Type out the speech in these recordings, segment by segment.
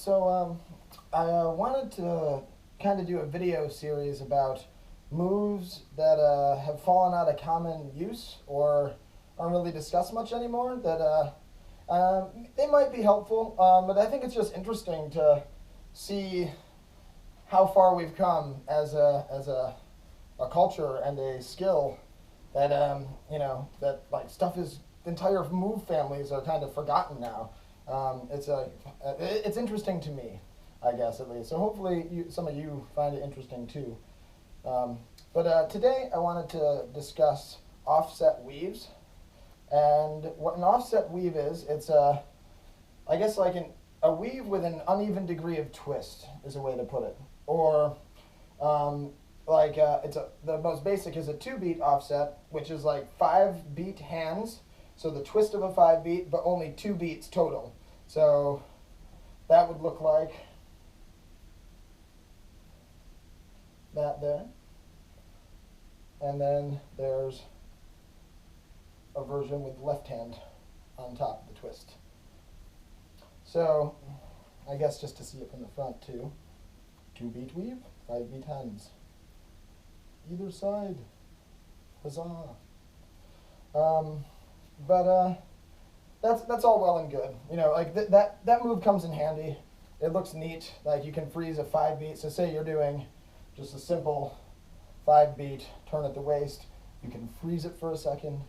I wanted to kind of do a video series about moves that have fallen out of common use or aren't really discussed much anymore. They might be helpful, but I think it's just interesting to see how far we've come as a culture and a skill that that stuff is entire move families are kind of forgotten now. It's interesting to me, I guess, at least. So hopefully some of you find it interesting too. But today I wanted to discuss offset weaves. And what an offset weave is, it's I guess like a weave with an uneven degree of twist is a way to put it. Or the most basic is a 2-beat offset, which is like 5-beat hands. So the twist of a 5-beat, but only 2 beats total. So that would look like that there. And then there's a version with left hand on top of the twist. So I guess just to see it from the front too. 2-beat weave, 5-beat hands. Either side. Huzzah. That's all well and good. You know, like that move comes in handy. It looks neat. Like you can freeze a 5-beat. So say you're doing just a simple 5-beat turn at the waist. You can freeze it for a second,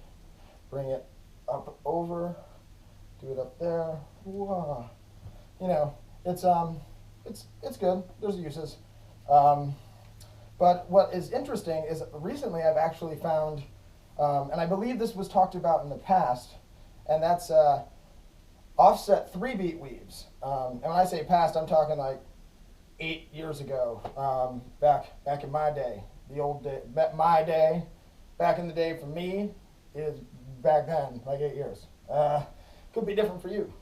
bring it up over, do it up there. Whoa. You know, it's good. There's uses. But what is interesting is recently I've actually found, and I believe this was talked about in the past, and that's offset 3-beat weaves. And when I say past, I'm talking like 8 years ago, back in my day, the old day, my day, back in the day for me is back then, like 8 years. Could be different for you.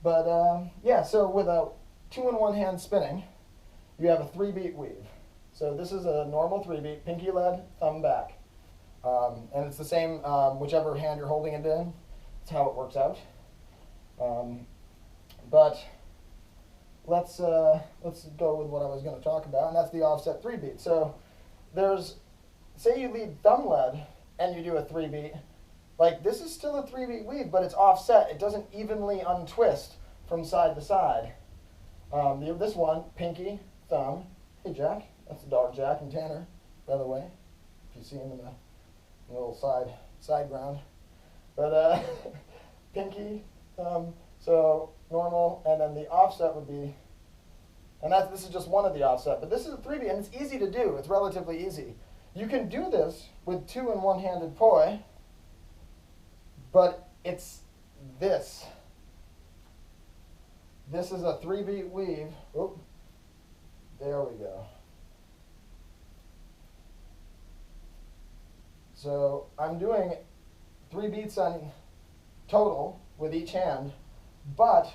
But yeah, so with a 2-in-1 hand spinning, you have a 3-beat weave. So this is a normal 3-beat, pinky led, thumb back. And it's the same whichever hand you're holding it in. That's how it works out. But let's go with what I was going to talk about, and that's the offset 3-beat. So say you lead thumb led and you do a 3-beat. Like this is still a 3-beat weave, but it's offset. It doesn't evenly untwist from side to side. This one, pinky, thumb. Hey Jack, that's the dog Jack and Tanner, by the way. If you see him in the little side ground. But pinky, thumb, so normal, and then the offset would be, and this is just one of the offset, but this is a 3-beat, and it's easy to do. It's relatively easy. You can do this with 2-in-1-handed poi, but it's this. This is a 3-beat weave. Oop. There we go. So I'm doing 3 beats on total with each hand, but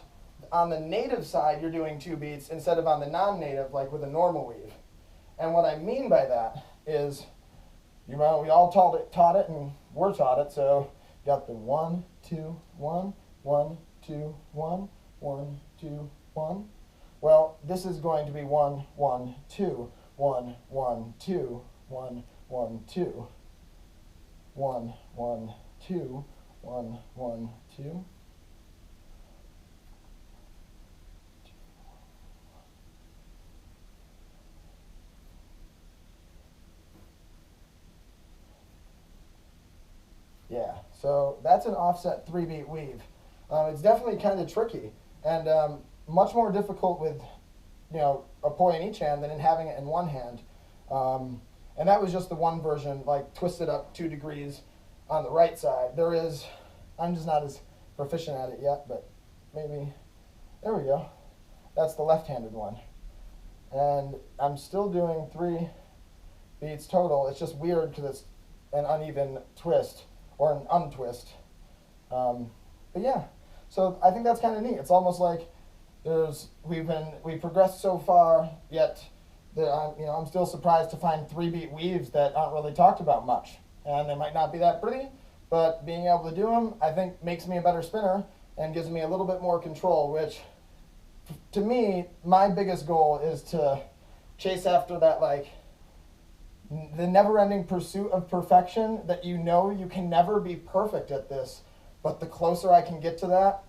on the native side you're doing 2 beats instead of on the non-native like with a normal weave. And what I mean by that is, we all taught it and we're taught it, so you got the 1, 2, 1, 1, 2, 1, 1, 2, 1. Well, this is going to be 1, 1, 2, 1, 1, 2, 1, 1, 2, 1, 1, 2, 1, 1, 2. Yeah, so that's an offset 3-beat weave. It's definitely kind of tricky and much more difficult with, a poi in each hand than in having it in one hand. And that was just the one version, like twisted up 2 degrees on the right side. I'm just not as proficient at it yet, but maybe, there we go. That's the left-handed one. And I'm still doing 3 beats total. It's just weird because it's an uneven twist, or an untwist. But yeah, so I think that's kind of neat. It's almost like we've progressed so far, yet I'm still surprised to find 3-beat weaves that aren't really talked about much. And they might not be that pretty, but being able to do them, I think, makes me a better spinner and gives me a little bit more control, which to me, my biggest goal is to chase after that, like, the never-ending pursuit of perfection, that you know you can never be perfect at this, but the closer I can get to that,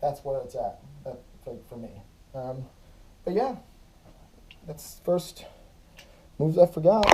that's where it's at, for me. But yeah, that's first moves I forgot.